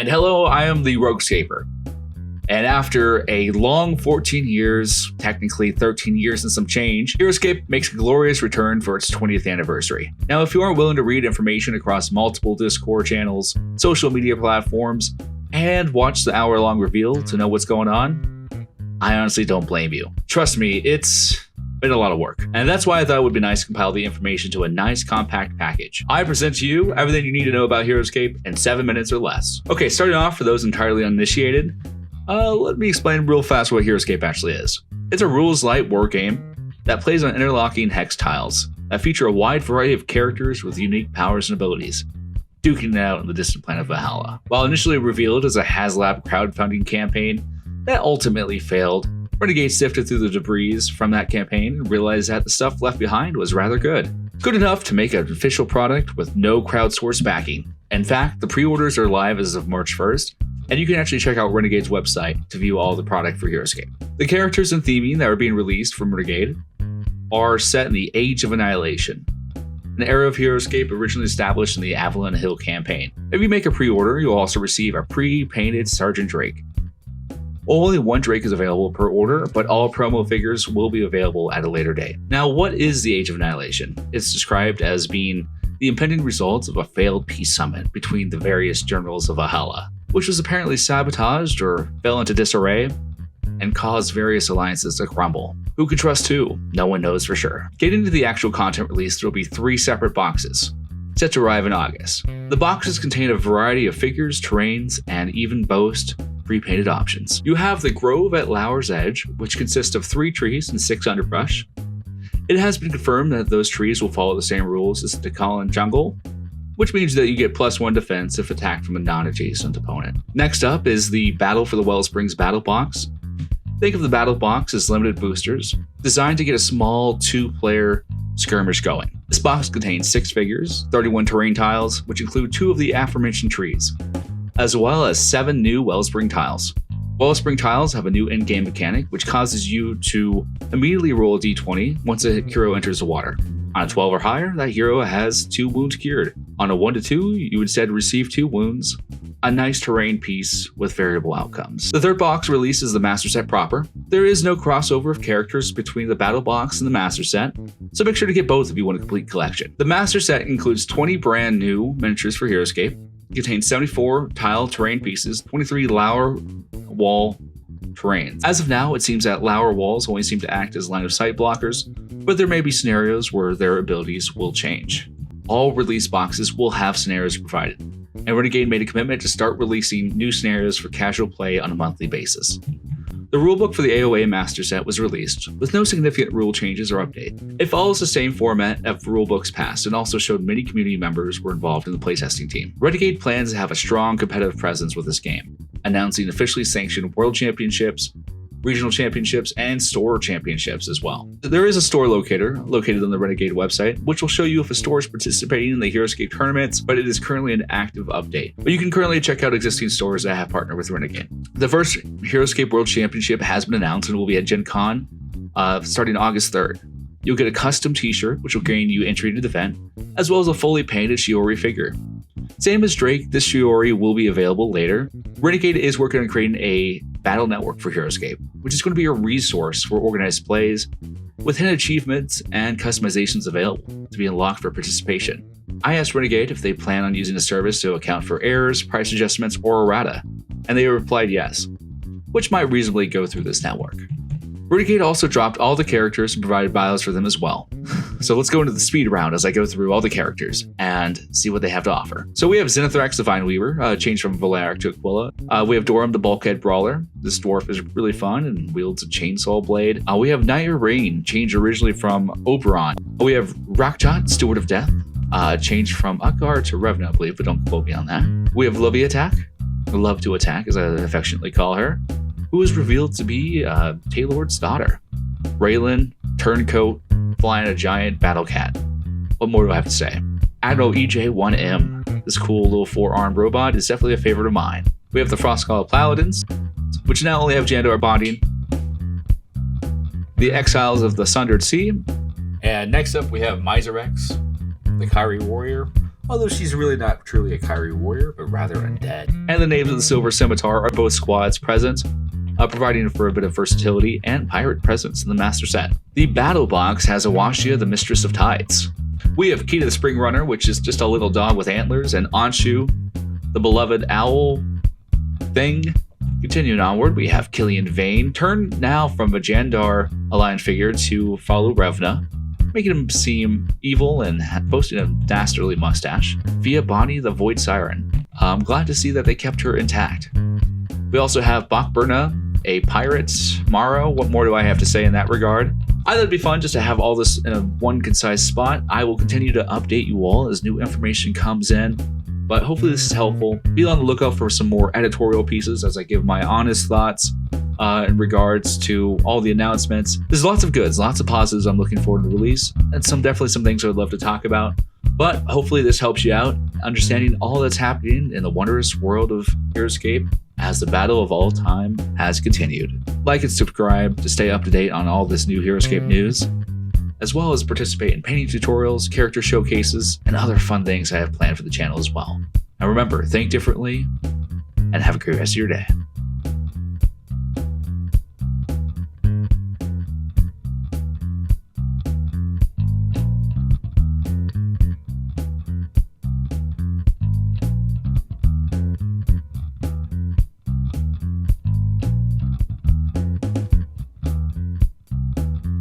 And hello, I am the Roguescaper. And after a long 14 years, technically 13 years and some change, Heroscape makes a glorious return for its 20th anniversary. Now, if you aren't willing to read information across multiple Discord channels, social media platforms, and watch the hour-long reveal to know what's going on, I honestly don't blame you. Trust me, it's been a lot of work. And that's why I thought it would be nice to compile the information to a nice compact package. I present to you everything you need to know about Heroscape in 7 minutes or less. Okay, starting off for those entirely uninitiated, let me explain real fast what Heroscape actually is. It's a rules-light war game that plays on interlocking hex tiles that feature a wide variety of characters with unique powers and abilities, duking it out on the distant planet Valhalla. While initially revealed as a HasLab crowdfunding campaign that ultimately failed, Renegade sifted through the debris from that campaign and realized that the stuff left behind was rather good. Good enough to make an official product with no crowdsourced backing. In fact, the pre-orders are live as of March 1st, and you can actually check out Renegade's website to view all the product for Heroscape. The characters and theming that are being released from Renegade are set in the Age of Annihilation, an era of Heroscape originally established in the Avalon Hill campaign. If you make a pre-order, you'll also receive a pre-painted Sergeant Drake. Only one Drake is available per order, but all promo figures will be available at a later date. Now, what is the Age of Annihilation? It's described as being the impending results of a failed peace summit between the various generals of Valhalla, which was apparently sabotaged or fell into disarray and caused various alliances to crumble. Who can trust who? No one knows for sure. Getting into the actual content release, there will be 3 separate boxes, set to arrive in August. The boxes contain a variety of figures, terrains, and even boast pre-painted options. You have the Grove at Lower's Edge, which consists of 3 trees and 6 underbrush. It has been confirmed that those trees will follow the same rules as the Kalin Jungle, which means that you get +1 defense if attacked from a non-adjacent opponent. Next up is the Battle for the Wellsprings Battle Box. Think of the Battle Box as limited boosters, designed to get a small 2-player skirmish going. This box contains 6 figures, 31 terrain tiles, which include 2 of the aforementioned trees, as well as 7 new Wellspring tiles. Wellspring tiles have a new in-game mechanic, which causes you to immediately roll a d20 once a hero enters the water. On a 12 or higher, that hero has 2 wounds cured. On a 1 to 2, you instead receive 2 wounds, a nice terrain piece with variable outcomes. The third box releases the Master Set proper. There is no crossover of characters between the Battle Box and the Master Set, so make sure to get both if you want a complete collection. The Master Set includes 20 brand new miniatures for Heroscape. It contains 74 tile terrain pieces, 23 Lower wall terrains. As of now, it seems that Lower walls only seem to act as line of sight blockers, but there may be scenarios where their abilities will change. All release boxes will have scenarios provided, and Renegade made a commitment to start releasing new scenarios for casual play on a monthly basis. The rulebook for the AOA Master Set was released, with no significant rule changes or updates. It follows the same format of rulebooks past and also showed many community members were involved in the playtesting team. Renegade plans to have a strong competitive presence with this game, announcing officially sanctioned World Championships, Regional Championships, and Store Championships as well. There is a store locator located on the Renegade website, which will show you if a store is participating in the Heroscape tournaments, but it is currently an active update. But you can currently check out existing stores that have partnered with Renegade. The first Heroscape World Championship has been announced and will be at Gen Con starting August 3rd. You'll get a custom t-shirt, which will gain you entry into the event, as well as a fully painted Shiori figure. Same as Drake, this Shiori will be available later. Renegade is working on creating a battle network for Heroscape, which is going to be a resource for organized plays, with hidden achievements and customizations available to be unlocked for participation. I asked Renegade if they plan on using the service to account for errors, price adjustments, or errata, and they replied yes, which might reasonably go through this network. Renegade also dropped all the characters and provided bios for them as well. So let's go into the speed round as I go through all the characters and see what they have to offer. So we have Zenithrax the Vineweaver, changed from Valeric to Aquila. We have Dorum the Bulkhead Brawler. This dwarf is really fun and wields a chainsaw blade. We have Naya Rain, changed originally from Oberon. We have Rakjot, Steward of Death, changed from Akar to Revna, I believe, but don't quote me on that. We have Lovey Attack, Love to Attack, as I affectionately call her, who is revealed to be Taylord's daughter. Raylan, Turncoat, flying a giant battle cat. What more do I have to say? Admiral EJ-1M. This cool little 4-armed robot is definitely a favorite of mine. We have the Frostclaw Paladins, which now only have Jandor bonding. The Exiles of the Sundered Sea. And next up we have Miserex, the Kyrie Warrior, although she's really not truly a Kyrie warrior, but rather undead. And the names of the Silver Scimitar are both squads present, providing for a bit of versatility and pirate presence in the Master Set. The Battle Box has Awashia, the Mistress of Tides. We have Key to the Spring Runner, which is just a little dog with antlers, and Anshu, the beloved owl thing. Continuing onward, we have Killian Vane, turned now from a Jandar aligned figure to follow Revna, making him seem evil and boasting a dastardly mustache. Via Bonnie, the Void Siren. I'm glad to see that they kept her intact. We also have Bachburna, a pirate. Maro, what more do I have to say in that regard? I thought it'd be fun just to have all this in a one concise spot. I will continue to update you all as new information comes in, but hopefully this is helpful. Be on the lookout for some more editorial pieces as I give my honest thoughts in regards to all the announcements. There's lots of goods, lots of positives I'm looking forward to the release, and definitely some things I would love to talk about. But hopefully this helps you out, understanding all that's happening in the wondrous world of Heroscape as the battle of all time has continued. Like and subscribe to stay up to date on all this new Heroscape news, as well as participate in painting tutorials, character showcases, and other fun things I have planned for the channel as well. And remember, think differently, and have a great rest of your day.